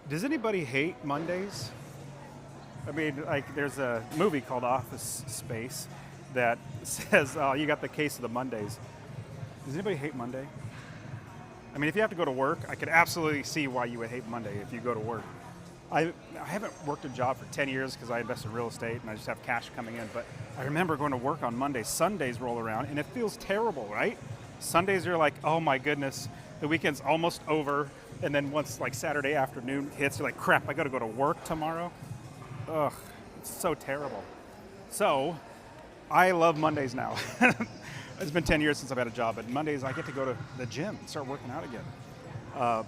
Does anybody hate Mondays? I mean, like, there's a movie called Office Space that says, "Oh, you got the case of the Mondays." Does anybody hate Monday? I mean, if you have to go to work, I could absolutely see why you would hate Monday if you go to work. I haven't worked a job for 10 years because I invest in real estate and I just have cash coming in. But I remember going to work on Mondays. Sundays roll around and it feels terrible, right? Sundays are like, oh my goodness, the weekend's almost over. And then once like Saturday afternoon hits, you're like, crap, I got to go to work tomorrow. Ugh, it's so terrible. So I love Mondays now. It's been 10 years since I've had a job, but Mondays I get to go to the gym and start working out again.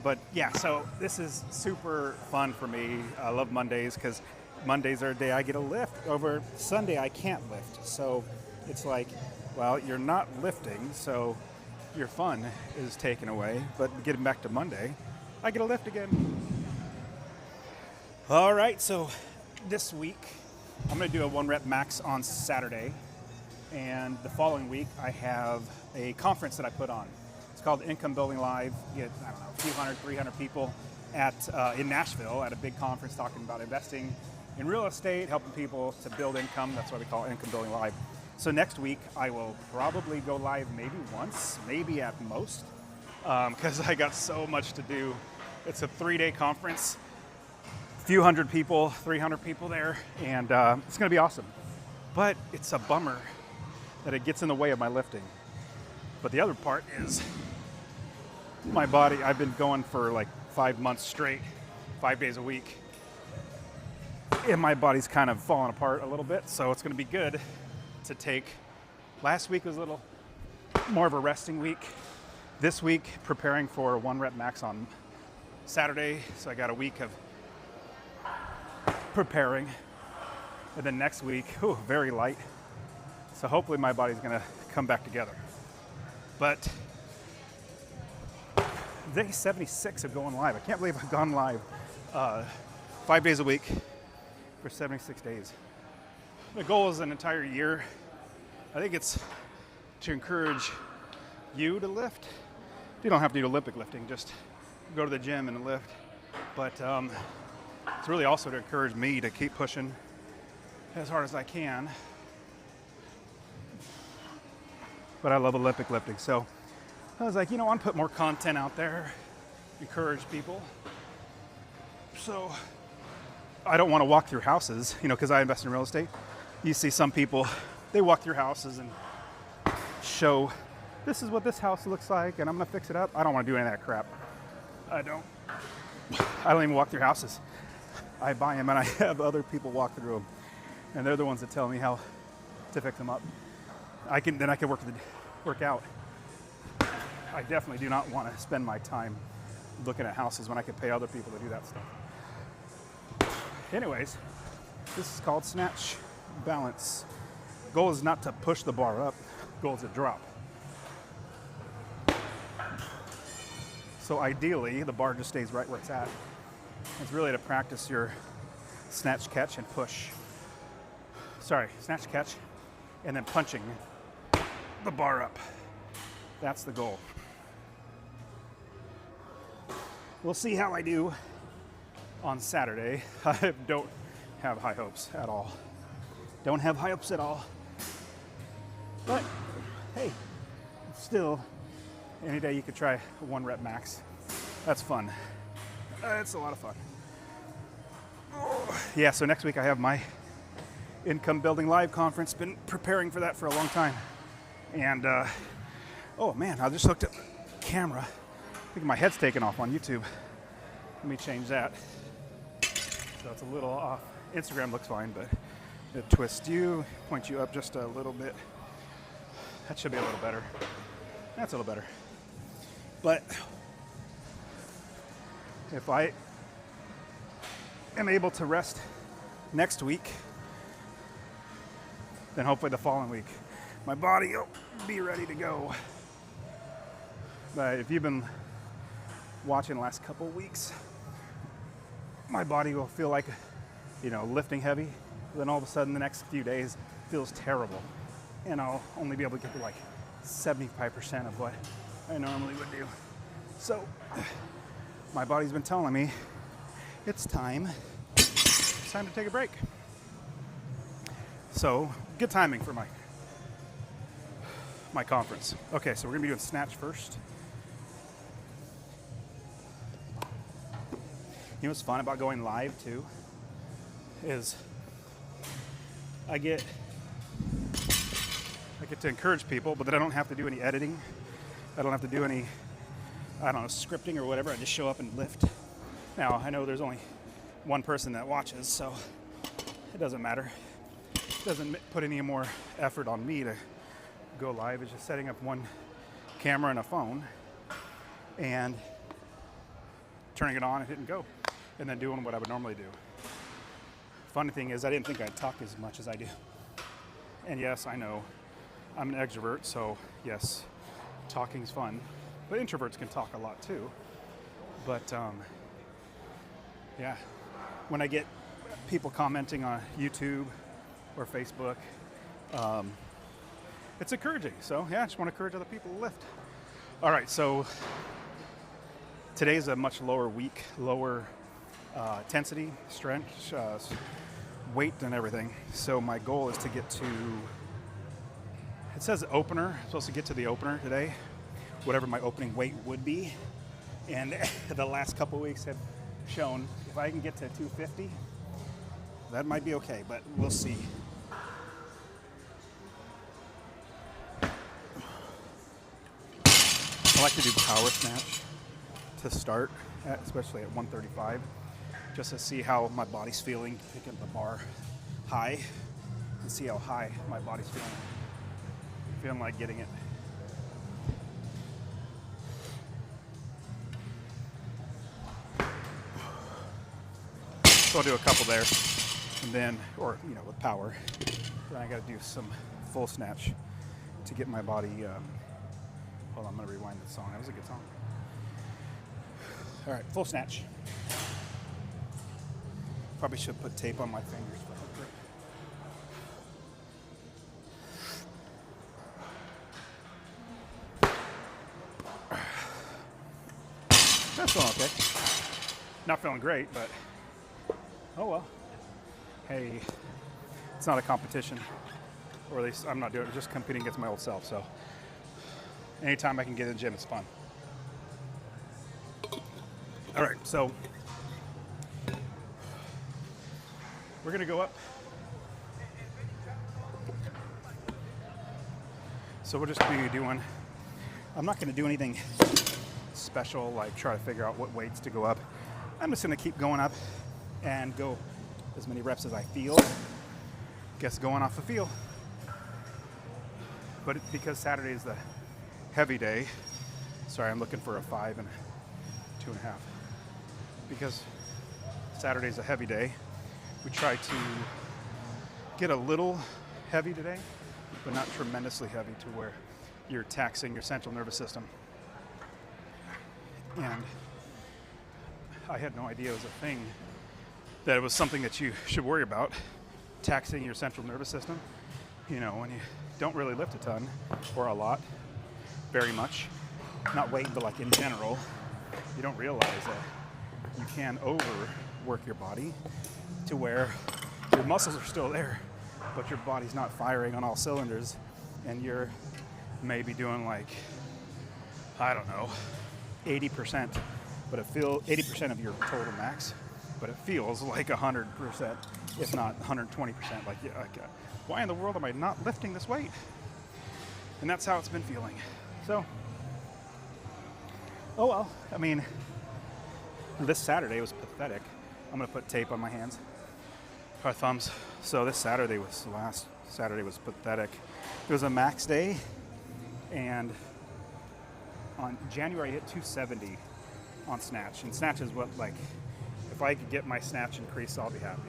But yeah, so this is super fun for me. I love Mondays because Mondays are a day I get a lift. Over Sunday I can't lift. So it's like, well, you're not lifting, so your fun is taken away. But getting back to Monday, I get a lift again. All right, so this week I'm going to do a 1 rep max on Saturday. And the following week I have a conference that I put on. It's called Income Building Live. You get, I don't know, a few hundred, 300 people in Nashville at a big conference talking about investing in real estate, helping people to build income. That's why we call it Income Building Live. So next week I will probably go live maybe once, maybe at most, because I got so much to do. It's a 3-day conference, a few hundred people, 300 people there, and it's going to be awesome. But it's a bummer that it gets in the way of my lifting. But the other part is my body. I've been going for like 5 months straight, 5 days a week, and my body's kind of falling apart a little bit. So it's going to be good to take. Last week was a little more of a resting week. This week, preparing for 1 rep max on Saturday. So I got a week of preparing. And then next week, very light. So hopefully my body's gonna come back together. But day 76 of going live. I can't believe I've gone live 5 days a week for 76 days. The goal is an entire year. I think it's to encourage you to lift. You don't have to do Olympic lifting, just go to the gym and lift. But it's really also to encourage me to keep pushing as hard as I can. But I love Olympic lifting. So I was like, I want to put more content out there, encourage people. So I don't want to walk through houses, because I invest in real estate. You see some people, they walk through houses and show, this is what this house looks like, and I'm going to fix it up. I don't want to do any of that crap. I don't even walk through houses. I buy them and I have other people walk through them. And they're the ones that tell me how to fix them up. I can work out. I definitely do not want to spend my time looking at houses when I could pay other people to do that stuff. Anyways, this is called snatch balance. Goal is not to push the bar up. Goal is to drop. So ideally, the bar just stays right where it's at. It's really to practice your snatch, catch, and push. Snatch, catch, and then punching the bar up. That's the goal. We'll see how I do on Saturday. I don't have high hopes at all. Don't have high hopes at all. But hey, still, any day you could try a 1 rep max. That's fun. It's a lot of fun. Yeah, so next week I have my Income Building Live conference. Been preparing for that for a long time. And, oh man, I just looked at the camera. I think my head's taken off on YouTube. Let me change that. So it's a little off. Instagram looks fine, but it twists you, points you up just a little bit. That should be a little better. That's a little better. But if I am able to rest next week, then hopefully the following week, my body will be ready to go. But if you've been watching the last couple weeks, my body will feel like, lifting heavy. Then all of a sudden the next few days feels terrible. And I'll only be able to get to like 75% of what I normally would do. So my body's been telling me, it's time. It's time to take a break. So, good timing for my conference. Okay, so we're gonna be doing snatch first. You know what's fun about going live too is I get to encourage people, but then I don't have to do any editing. I don't have to do any, I don't know, scripting or whatever. I just show up and lift. Now, I know there's only one person that watches, so it doesn't matter. It doesn't put any more effort on me to go live. It's just setting up one camera and a phone and turning it on and hitting go, and then doing what I would normally do. Funny thing is, I didn't think I'd talk as much as I do. And yes, I know I'm an extrovert, so yes, talking's fun. But introverts can talk a lot too. But yeah, when I get people commenting on YouTube or Facebook, it's encouraging. So yeah, I just want to encourage other people to lift. All right, so today's a much lower week, lower intensity, strength, weight and everything. So my goal is to get to, it says opener, I'm supposed to get to the opener today, whatever my opening weight would be. And the last couple weeks have shown if I can get to 250, that might be okay, but we'll see. I like to do power snatch to start, especially at 135, just to see how my body's feeling, pick up the bar high and see how high my body's feeling. Feeling like getting it. So I'll do a couple there, and then, or with power. Then I got to do some full snatch to get my body. Hold on, I'm gonna rewind the song. That was a good song. All right, full snatch. Probably should put tape on my fingers. That's feeling okay. Not feeling great, but oh well. Hey, it's not a competition, or at least I'm not doing it. Just competing against my old self. So anytime I can get in the gym, it's fun. All right, so we're gonna go up. So we'll just be doing, I'm not gonna do anything special, like try to figure out what weights to go up. I'm just gonna keep going up and go as many reps as I feel. Guess going off the feel. But because Saturday is the heavy day, sorry, I'm looking for a 5 and a 2.5. Because Saturday's a heavy day, we try to get a little heavy today, but not tremendously heavy to where you're taxing your central nervous system. And I had no idea it was a thing, that it was something that you should worry about, taxing your central nervous system. When you don't really lift a ton or a lot, very much, not weight, but like in general, you don't realize that you can overwork your body to where your muscles are still there, but your body's not firing on all cylinders, and you're maybe doing like, I don't know, 80%, but it feels 80% of your total max, but it feels like 100%, if not 120%. Like, why in the world am I not lifting this weight? And that's how it's been feeling. So, oh well. I mean, this Saturday was pathetic. I'm gonna put tape on my hands, or thumbs. So last Saturday was pathetic. It was a max day, and on January I hit 270 on snatch. And snatch is what, like, if I could get my snatch increased, I'll be happy.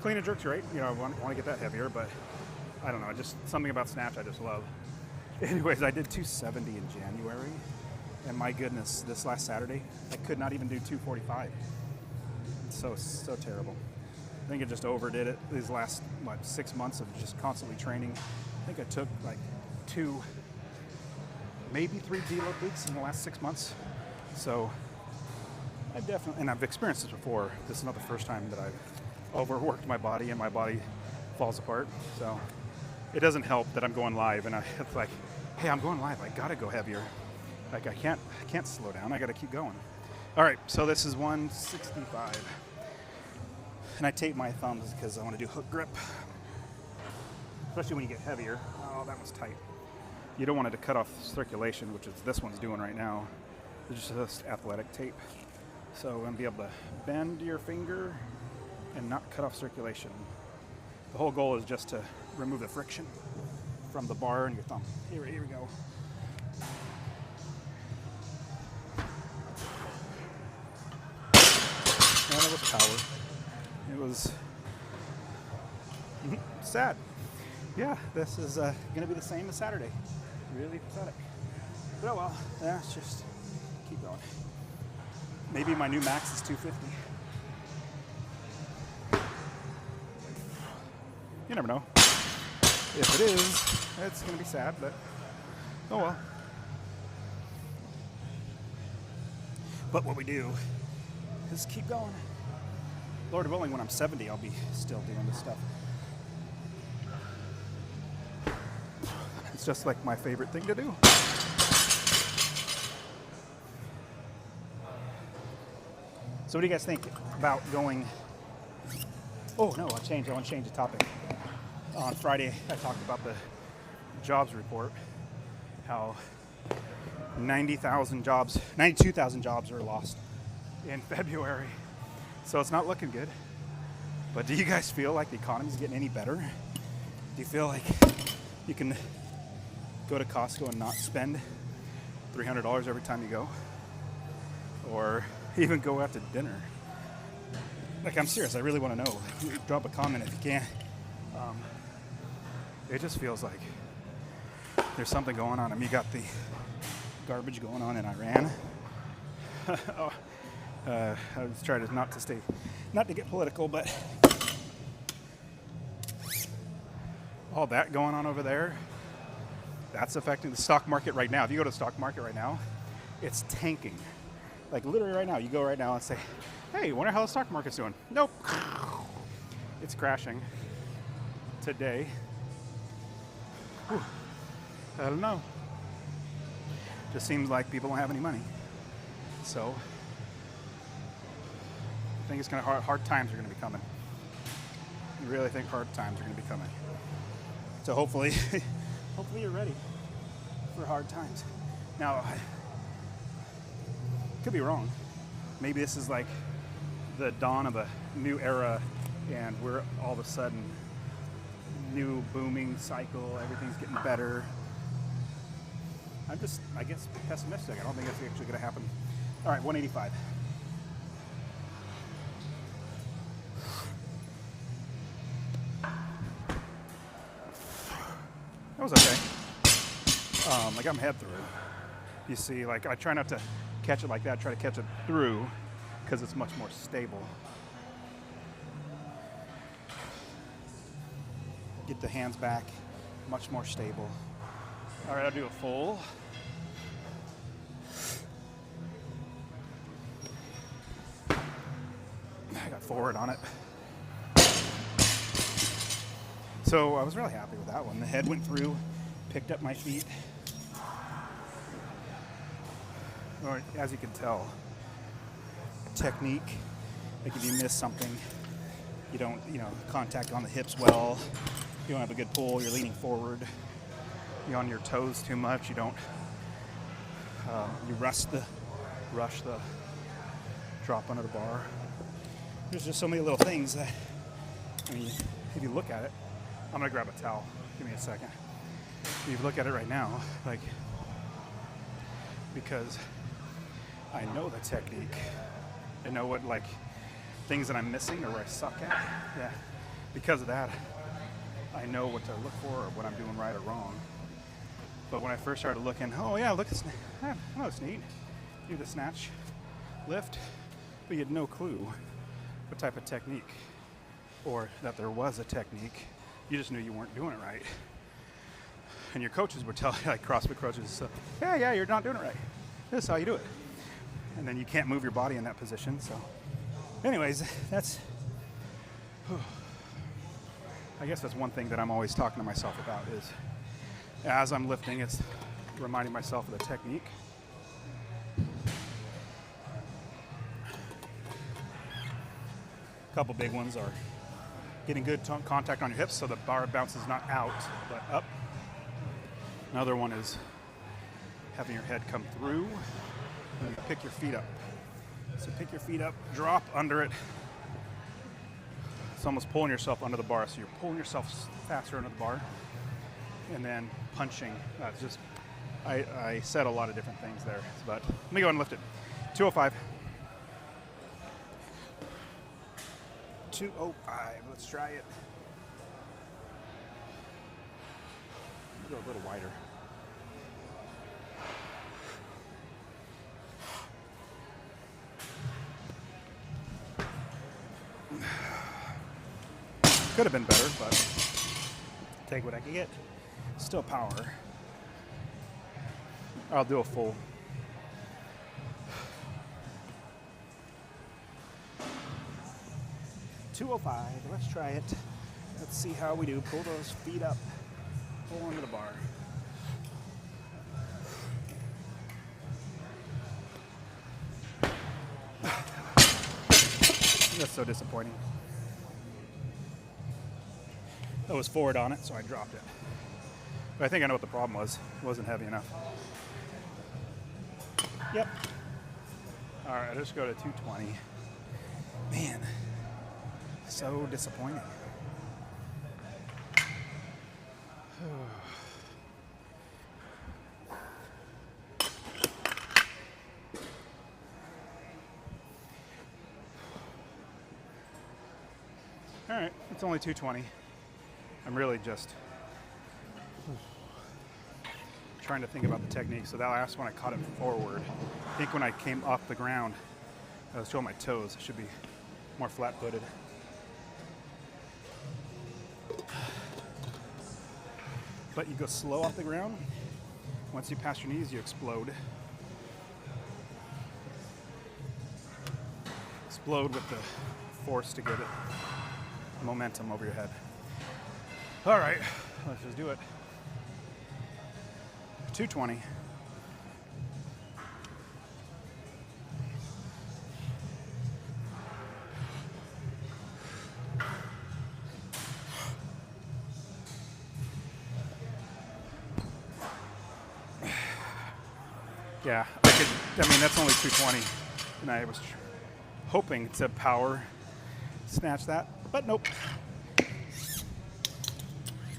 Clean and jerk's right. I want to get that heavier, but I don't know. Just something about snatch I just love. Anyways, I did 270 in January, and my goodness, this last Saturday, I could not even do 245. It's so terrible. I think I just overdid it these last, 6 months of just constantly training. I think I took like 2, maybe 3 deload weeks in the last 6 months. So I've definitely, and I've experienced this before. This is not the first time that I've overworked my body and my body falls apart. So it doesn't help that I'm going live and it's like, hey, I'm going live. I gotta go heavier. Like I can't slow down. I gotta keep going. All right, so this is 165. And I tape my thumbs because I want to do hook grip. Especially when you get heavier. Oh, that was tight. You don't want it to cut off circulation, which is this one's doing right now. It's just athletic tape. So I'm going to be able to bend your finger and not cut off circulation. The whole goal is just to remove the friction from the bar and your thumb. Here we go. And it was power. It was sad. Yeah, this is going to be the same as Saturday. Really pathetic. But oh well, yeah, it's just keep going. Maybe my new max is 250. You never know. If it is, it's going to be sad, but oh well. But what we do is keep going. Lord willing, when I'm 70, I'll be still doing this stuff. It's just like my favorite thing to do. So what do you guys think about going? Oh no, I want to change the topic. On Friday, I talked about the jobs report, how 92,000 jobs are lost in February. So it's not looking good. But do you guys feel like the economy's getting any better? Do you feel like you can go to Costco and not spend $300 every time you go? Or even go out to dinner? Like, I'm serious, I really want to know. Drop a comment if you can. It just feels like there's something going on. I mean, you got the garbage going on in Iran. I was trying to not to get political, but all that going on over there, that's affecting the stock market right now. If you go to the stock market right now, it's tanking. Like literally right now, you go right now and say, hey, wonder how the stock market's doing. Nope. It's crashing today. Whew. I don't know. Just seems like people don't have any money. So I think it's going to hard times are going to be coming. I really think hard times are going to be coming. So hopefully you're ready for hard times. Now, I could be wrong. Maybe this is like the dawn of a new era and we're all of a sudden new booming cycle, everything's getting better. I'm just, I guess, pessimistic. I don't think that's actually going to happen. All right, 185. That was okay. I got my head through. You see, like I try not to catch it like that. Try to catch it through because it's much more stable. Get the hands back, much more stable. All right, I'll do a full. I got forward on it. So I was really happy with that one. The head went through, picked up my feet. Or as you can tell, technique, like if you miss something, you don't, contact on the hips well, you don't have a good pull, you're leaning forward, you're on your toes too much, you don't, you rush the drop under the bar. There's just so many little things that, I mean, if you look at it, I'm gonna grab a towel, give me a second. If you look at it right now, like, because I know the technique, I know what, like, things that I'm missing or where I suck at, yeah. Because of that, I know what to look for or what I'm doing right or wrong. But when I first started looking, oh yeah, look, I know it's neat. Do the snatch, lift, but you had no clue what type of technique or that there was a technique. You just knew you weren't doing it right. And your coaches would tell you, like CrossFit coaches, yeah, you're not doing it right. This is how you do it. and then you can't move your body in that position. So anyways, that's, I guess that's one thing that I'm always talking to myself about is as I'm lifting, it's reminding myself of the technique. A couple big ones are getting good contact on your hips so the bar bounces not out, but up. Another one is having your head come through and you pick your feet up. So pick your feet up, drop under it. It's almost pulling yourself under the bar. So you're pulling yourself faster under the bar and then punching. That's just, I said a lot of different things there, but let me go ahead and lift it. 205. 205, let's try it. Go a little wider. Could have been better, but take what I can get. Still power. I'll do a full. $205, let's try it. Let's see how we do. Pull those feet up, pull under the bar. That's so disappointing. I was forward on it, so I dropped it. But I think I know what the problem was. It wasn't heavy enough. Yep. All right, let's go to 220. Man, so disappointing. All right, it's only 220. I'm really just trying to think about the technique. So that last one I caught it forward. I think when I came off the ground, I was showing my toes. I should be more flat-footed. But you go slow off the ground. Once you pass your knees, you explode. Explode with the force to get it momentum over your head. All right, let's just do it. 220. Yeah, I mean, that's only 220. And I was hoping to power snatch that, but nope. I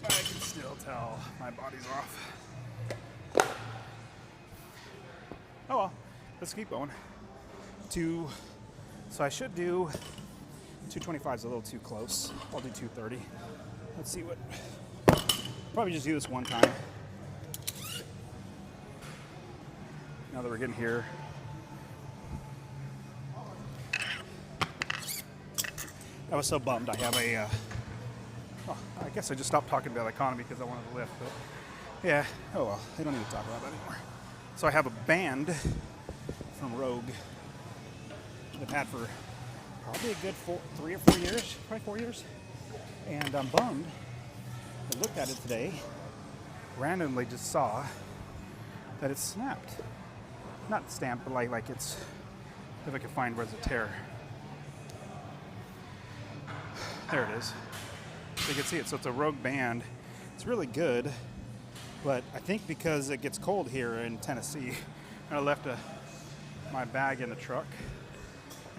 can still tell my body's off. Oh well, let's keep going. So I should do 225 is a little too close. I'll do 230. Let's see what, probably just do this one time. Now that we're getting here. I was so bummed. I have a, I guess I just stopped talking about economy because I wanted to lift, but yeah, oh well, I don't need to talk about that anymore. So I have a band from Rogue that I've had for probably a good 3 or 4 years, probably 4 years, and I'm bummed. I looked at it today, randomly just saw that it's snapped. Not stamped, but like it's, if I can find where's the tear. There it is. So you can see it. So it's a Rogue band. It's really good, but I think because it gets cold here in Tennessee, I left my bag in the truck.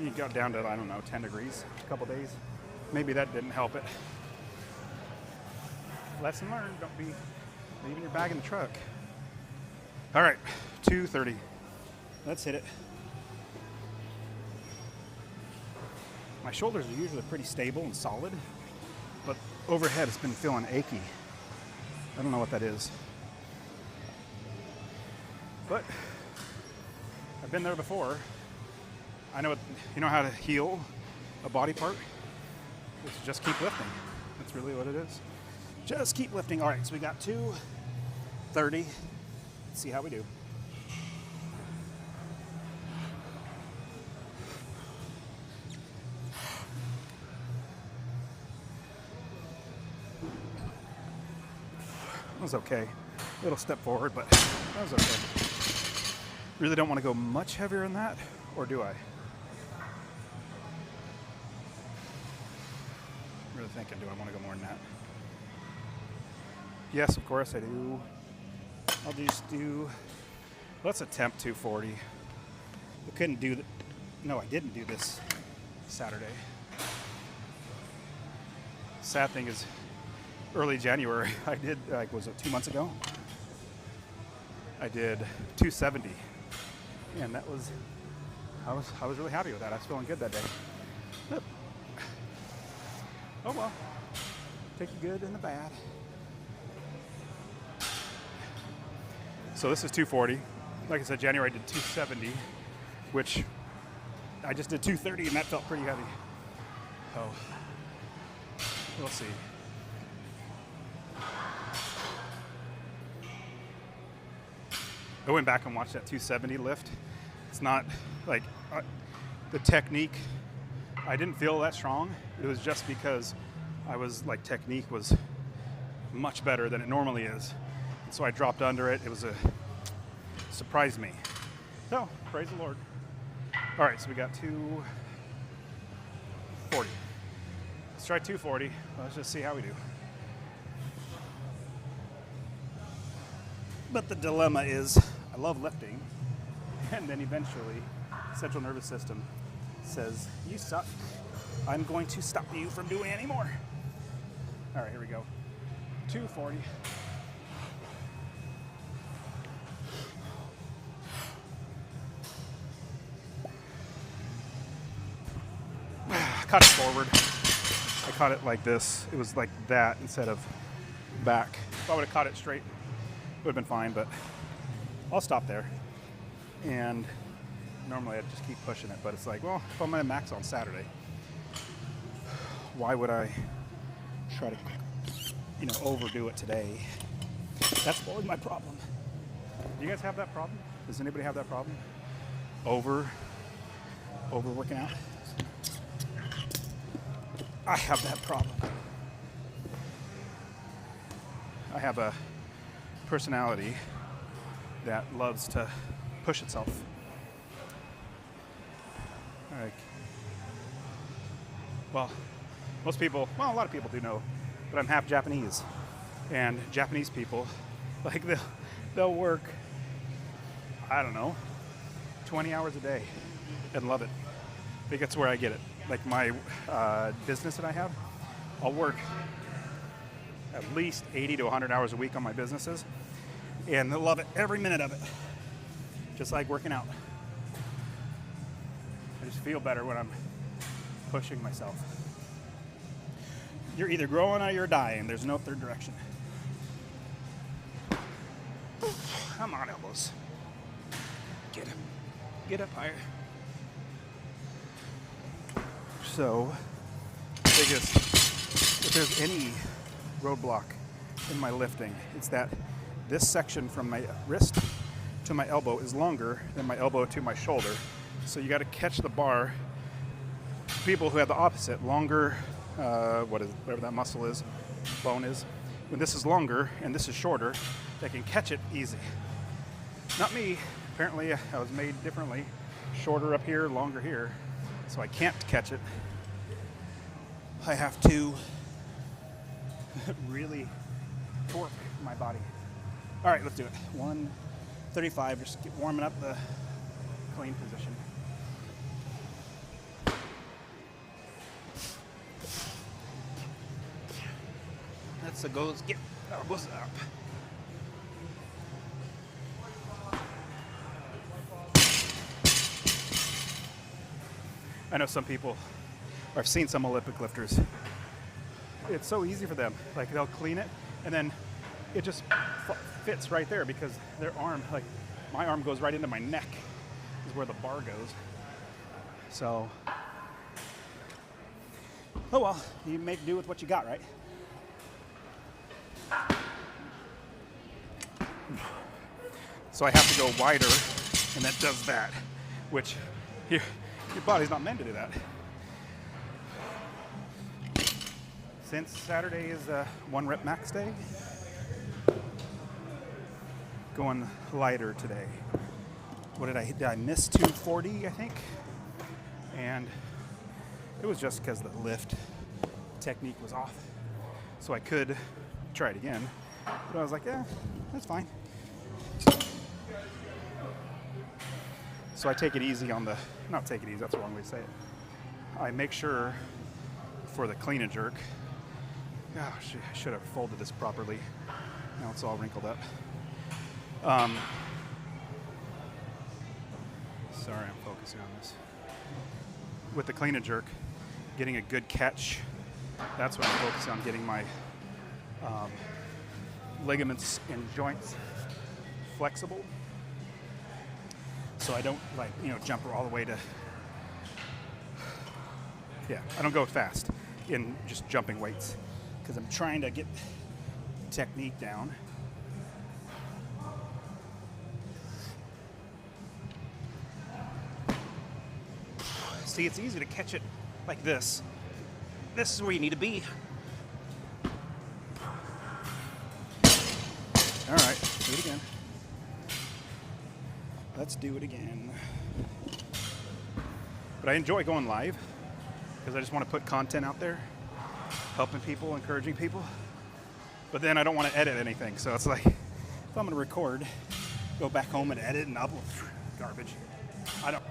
You got down to, I don't know, 10 degrees a couple days. Maybe that didn't help it. Lesson learned, don't be leaving your bag in the truck. All right, 230. Let's hit it. My shoulders are usually pretty stable and solid, but overhead it's been feeling achy. I don't know what that is. But I've been there before. I know you know how to heal a body part? It's just keep lifting. That's really what it is. Just keep lifting. All right, so we got 230. Let's see how we do. was okay. Little step forward, but that was okay. Really don't want to go much heavier than that, or do I? Really thinking, do I want to go more than that? Yes, of course I do. I'll just do, let's attempt 240. I couldn't do that. No, I didn't do this Saturday. Sad thing is, early January, I did, like, was it 2 months ago? I did 270, and that was, I was really happy with that. I was feeling good that day. But, oh well, take the good and the bad. So this is 240. Like I said, January I did 270, which I just did 230, and that felt pretty heavy. So we'll see. I went back and watched that 270 lift. It's not like the technique. I didn't feel that strong. It was just because I was like, technique was much better than it normally is. And so I dropped under it. It was surprised me. So praise the Lord. All right, so we got 240. Let's try 240. Let's just see how we do. But the dilemma is, I love lifting, and then eventually, central nervous system says, you suck. I'm going to stop you from doing any more. All right, here we go. 240. I caught it forward. I caught it like this. It was like that instead of back. If I would have caught it straight, it would have been fine, but I'll stop there. And normally I'd just keep pushing it, but it's like, well, if I'm gonna max on Saturday, why would I try to, overdo it today? That's always my problem. Do you guys have that problem? Does anybody have that problem? Over working out? I have that problem. I have a personality that loves to push itself. All right. Well, a lot of people do know, but I'm half Japanese. And Japanese people, like, they'll work, I don't know, 20 hours a day and love it. I think that's where I get it. Like my business that I have, I'll work at least 80 to 100 hours a week on my businesses, and they'll love it, every minute of it. Just like working out. I just feel better when I'm pushing myself. You're either growing or you're dying. There's no third direction. Come on, elbows. Get up higher. So, if there's any roadblock in my lifting, it's that this section from my wrist to my elbow is longer than my elbow to my shoulder. So you got to catch the bar. People who have the opposite, longer, whatever that muscle is, bone is, when this is longer and this is shorter, they can catch it easy. Not me. Apparently I was made differently. Shorter up here, longer here. So I can't catch it. I have to really torque my body. All right, let's do it. 135, just get warming up the clean position. That's the goes, get elbows up. I know some people, or I've seen some Olympic lifters, it's so easy for them. Like, they'll clean it, and then it just fits right there because their arm, like my arm goes right into my neck is where the bar goes. So, oh well, you make do with what you got, right? So I have to go wider, and that does that, which your body's not meant to do that. Since Saturday is a 1 rep max day, going lighter today. What did I miss 240, I think? And it was just because the lift technique was off. So I could try it again, but I was like, yeah, that's fine. So I take it easy on the, not take it easy, that's the wrong way to say it. I make sure for the clean and jerk, gosh, I should have folded this properly. Now it's all wrinkled up. Sorry, I'm focusing on this. With the clean and jerk, getting a good catch, that's what I'm focusing on, getting my ligaments and joints flexible. So I don't jump all the way to, I don't go fast in just jumping weights because I'm trying to get technique down. See, it's easy to catch it like this. This is where you need to be. All right, do it again. Let's do it again. But I enjoy going live because I just want to put content out there, helping people, encouraging people. But then I don't want to edit anything. So it's like, if I'm going to record, go back home and edit and upload garbage. I don't.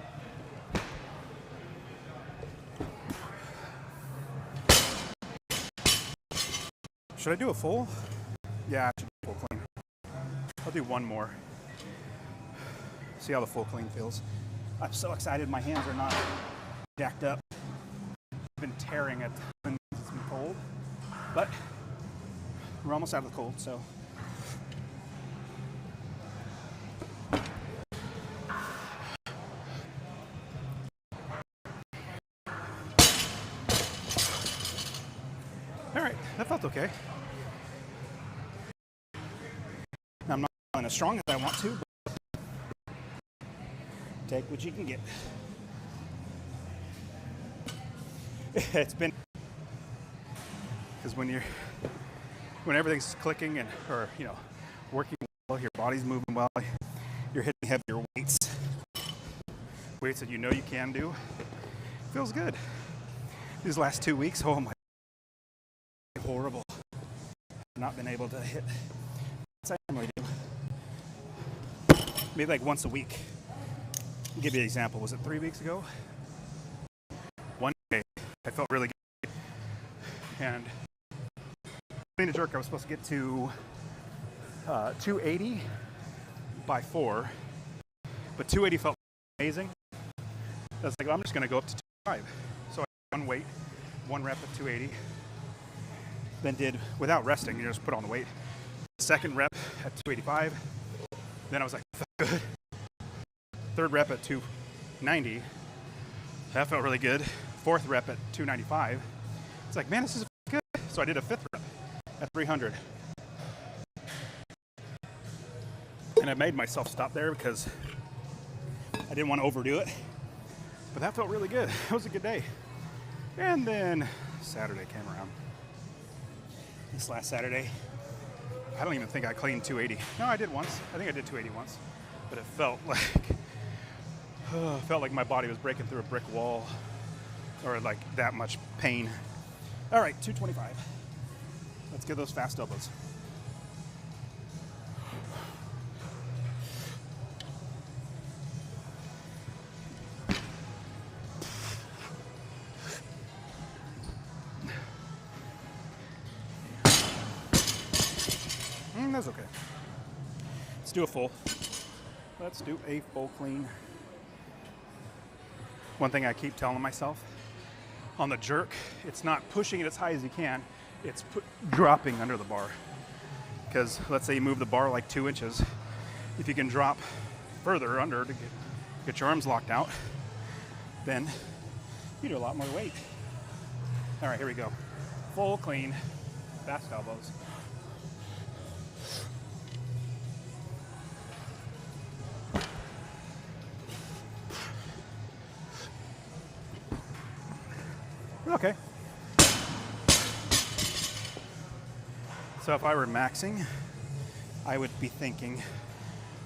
Should I do a full? Yeah, I should do a full clean. I'll do one more. See how the full clean feels. I'm so excited my hands are not jacked up. I've been tearing it when it's been cold, but we're almost out of the cold, so. All right, that felt okay. Now, I'm not going as strong as I want to, but take what you can get. It's been, because when everything's clicking and working well, your body's moving well, you're hitting heavier weights that you know you can do. Feels good. These last 2 weeks, oh my, horrible. I've not been able to hit what I normally do. Maybe like once a week. I'll give you an example. Was it 3 weeks ago? One day, I felt really good. And clean and jerk, I was supposed to get to 280 by 4, but 280 felt amazing. I was like, well, I'm just going to go up to 285. So I did one weight, one rep at 280. Then did, without resting, you just put on the weight. Second rep at 285. Then I was like, felt good. Third rep at 290. That felt really good. Fourth rep at 295. It's like, man, this is good. So I did a fifth rep at 300. And I made myself stop there because I didn't want to overdo it. But that felt really good. It was a good day. And then Saturday came around. This last Saturday, I don't even think I cleaned 280. No, I did once. I think I did 280 once. But it felt like my body was breaking through a brick wall, or like that much pain. All right, 225. Let's get those fast elbows. That's okay. Let's do a full. Let's do a full clean. One thing I keep telling myself, on the jerk, it's not pushing it as high as you can, it's dropping under the bar. Because let's say you move the bar like 2 inches, if you can drop further under to get your arms locked out, then you do a lot more weight. All right, here we go. Full clean, fast elbows. Okay. So if I were maxing, I would be thinking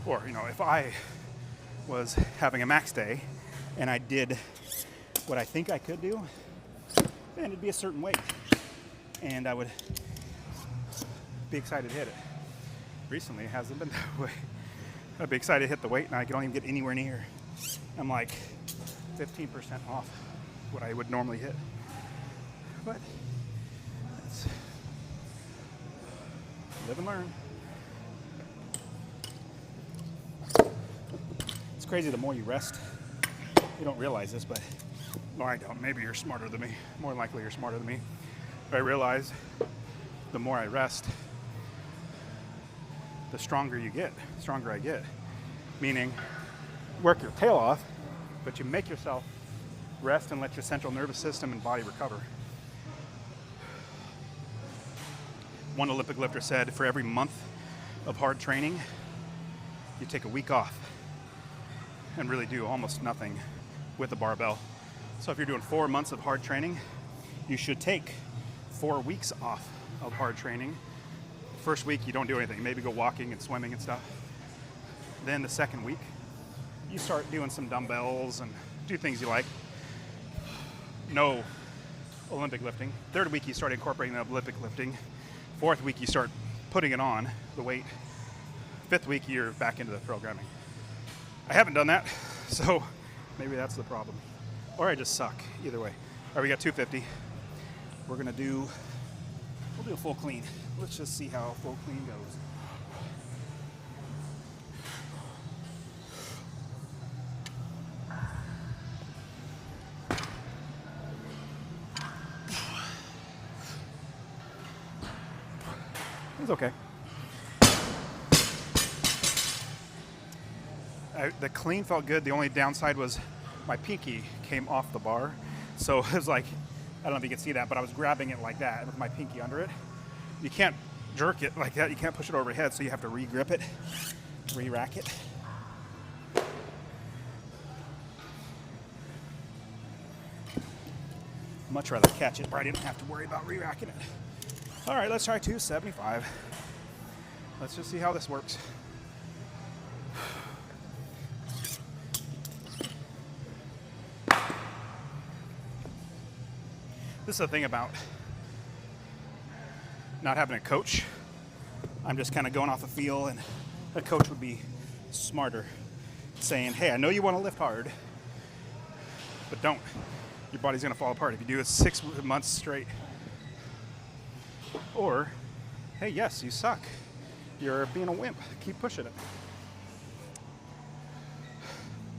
Or, if I was having a max day and I did what I think I could do, then it'd be a certain weight. And I would be excited to hit it. Recently, it hasn't been that way. I'd be excited to hit the weight and I don't even get anywhere near. I'm like 15% off what I would normally hit. But it's live and learn. It's crazy, the more you rest, you don't realize this, but no, I don't. Maybe you're smarter than me. More likely you're smarter than me. But I realize the more I rest, the stronger you get, the stronger I get. Meaning, work your tail off, but you make yourself rest and let your central nervous system and body recover. One Olympic lifter said, for every month of hard training, you take a week off and really do almost nothing with the barbell. So if you're doing 4 months of hard training, you should take 4 weeks off of hard training. First week, you don't do anything. Maybe go walking and swimming and stuff. Then the second week, you start doing some dumbbells and do things you like. No Olympic lifting. Third week, you start incorporating the Olympic lifting. Fourth week, you start putting it on, the weight. Fifth week, you're back into the programming. I haven't done that, so maybe that's the problem. Or I just suck, either way. All right, we got 250. We'll do a full clean. Let's just see how full clean goes. It was okay. The clean felt good. The only downside was my pinky came off the bar. So it was like, I don't know if you can see that, but I was grabbing it like that with my pinky under it. You can't jerk it like that. You can't push it overhead, so you have to re-grip it, re-rack it. Much rather catch it, but I didn't have to worry about re-racking it. All right, let's try 275. Let's just see how this works. This is the thing about not having a coach. I'm just kind of going off a feel, and a coach would be smarter, saying, hey, I know you want to lift hard, but don't. Your body's going to fall apart if you do it 6 months straight. Or, hey, yes, you suck. You're being a wimp. Keep pushing it.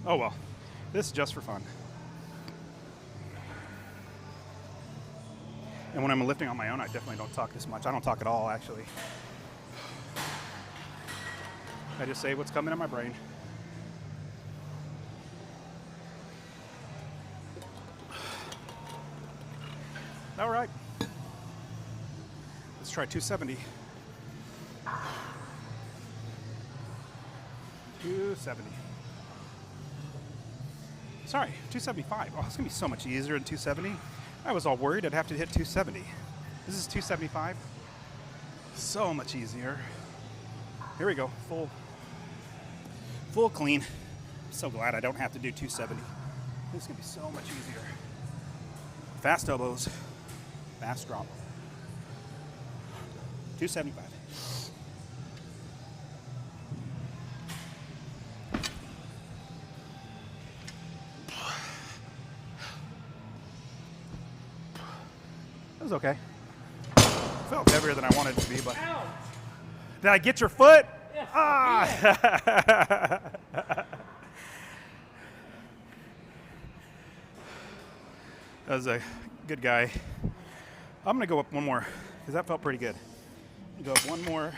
Oh, well, this is just for fun. And when I'm lifting on my own, I definitely don't talk this much. I don't talk at all, actually. I just say what's coming in my brain. All right. Let's try 270. 270. Sorry, 275. Oh, it's going to be so much easier than 270. I was all worried I'd have to hit 270. This is 275. So much easier. Here we go, full clean. I'm so glad I don't have to do 270. This is gonna be so much easier. Fast elbows, fast drop. 275. It was okay. Felt heavier than I wanted it to be, but. Ouch. Did I get your foot? Yes. Ah! That was a good guy. I'm gonna go up one more because that felt pretty good. Go up one more,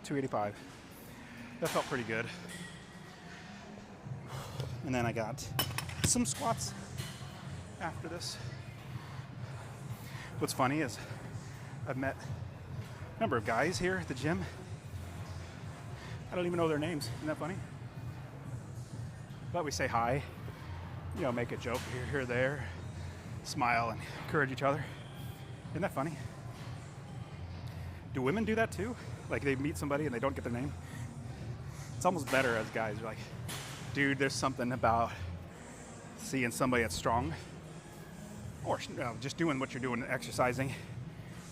285. That felt pretty good. And then I got some squats after this. What's funny is I've met a number of guys here at the gym. I don't even know their names. Isn't that funny? But we say hi, make a joke here or there, smile and encourage each other. Isn't that funny? Do women do that too? Like they meet somebody and they don't get their name? It's almost better as guys. You're like, dude, there's something about seeing somebody that's strong, or just doing what you're doing, exercising.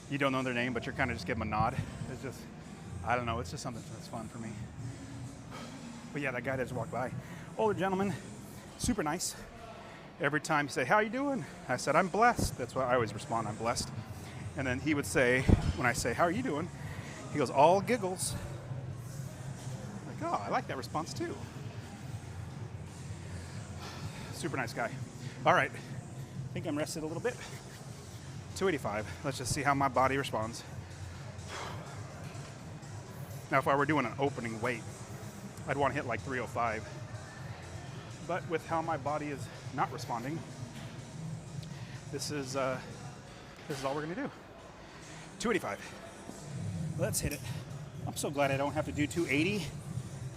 You don't know their name, but you're kind of just giving them a nod. It's just, I don't know, it's just something that's fun for me. But yeah, that guy that just walked by, older gentleman, super nice. Every time he say, how you doing? I said, I'm blessed. That's what I always respond, I'm blessed. And then he would say, when I say, how are you doing? He goes, all giggles. I'm like, oh, I like that response too. Super nice guy. All right, I think I'm rested a little bit. 285, let's just see how my body responds. Now, if I were doing an opening weight, I'd want to hit like 305. But with how my body is not responding, this is all we're gonna do. 285. Let's hit it. I'm so glad I don't have to do 280.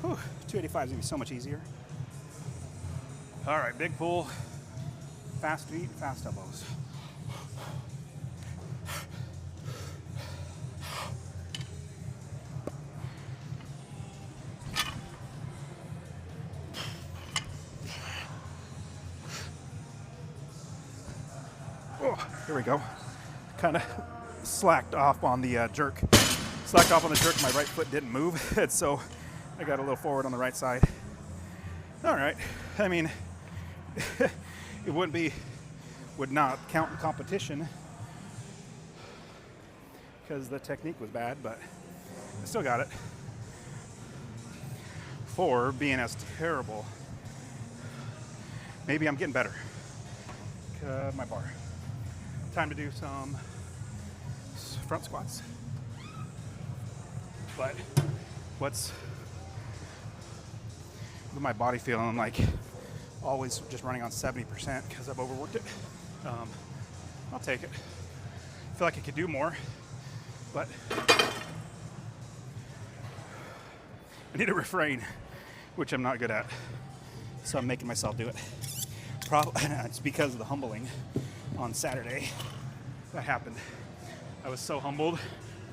Whew, 285 is gonna be so much easier. All right, big pull, fast feet, fast elbows. Oh, here we go. Kind of slacked off on the jerk. Slacked off on the jerk, my right foot didn't move, and so I got a little forward on the right side. All right, I mean, it would not count in competition because the technique was bad, but I still got it. For being as terrible, maybe I'm getting better. My bar. Time to do some front squats. But what's with my body feeling like always just running on 70% because I've overworked it. I'll take it. I feel like I could do more, but I need to refrain, which I'm not good at. So I'm making myself do it. It's because of the humbling on Saturday that happened. I was so humbled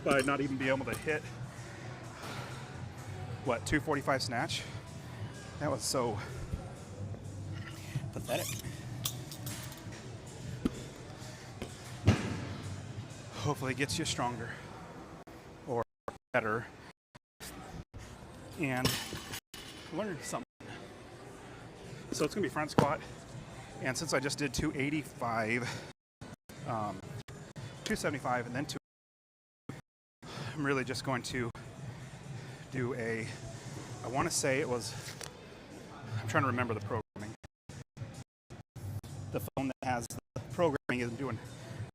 by not even being able to hit, 245 snatch? That was so pathetic. Hopefully it gets you stronger or better and learn something. So it's gonna be front squat, and since I just did 285, 275, and then I'm really just going to do I want to say it was, I'm trying to remember the programming. The phone that has the programming isn't doing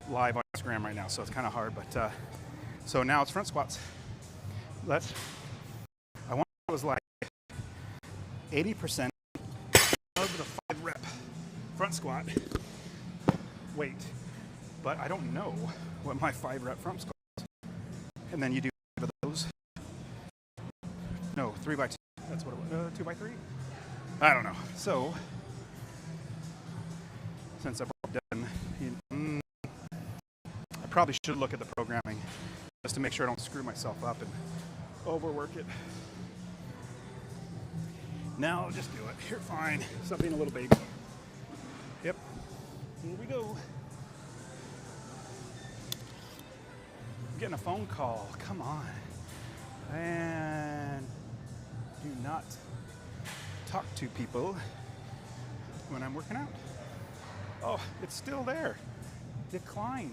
live on Instagram right now, so it's kind of hard, but so now it's front squats. I want it was like 80% of the 5 rep front squat weight, but I don't know what my 5 rep front squat is. And then you do 5 of those. No, 3 by 2. That's what it was. 2 by 3? I don't know. So, since I've done, I probably should look at the programming just to make sure I don't screw myself up and overwork it. Now I'll just do it. You're fine. Stop being a little baby. Yep. Here we go. I'm getting a phone call. Come on. And do not talk to people when I'm working out. Oh, it's still there. Decline.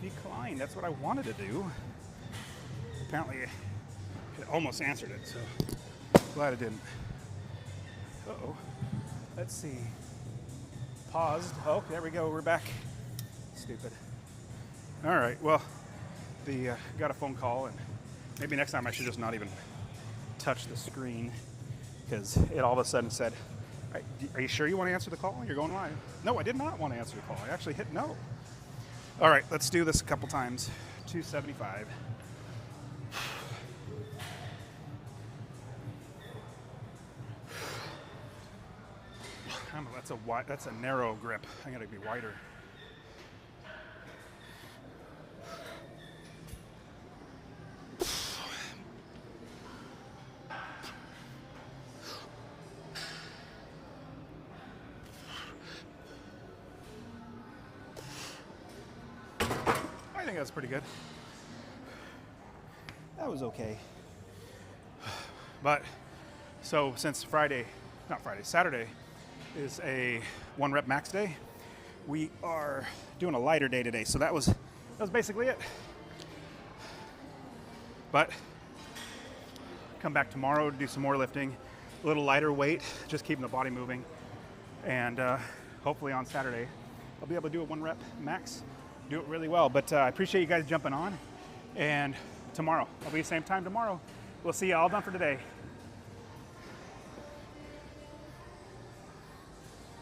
Decline. That's what I wanted to do. Apparently, it almost answered it, so glad it didn't. Uh-oh. Let's see. Paused. Oh, there we go. We're back. Stupid. All right. Well, got a phone call, and maybe next time I should just not even touch the screen, because it all of a sudden said, are you sure you want to answer the call? You're going live. No, I did not want to answer the call. I actually hit no. All right, let's do this a couple times. 275. That's a narrow grip. I gotta be wider. think that was pretty good. That was okay. But so since Saturday is a 1 rep max day, we are doing a lighter day today. So that was basically it. But come back tomorrow to do some more lifting, a little lighter weight, just keeping the body moving. And hopefully on Saturday, I'll be able to do a 1 rep max, do it really well. But I appreciate you guys jumping on. And tomorrow, I'll be the same time tomorrow. We'll see you all done for today.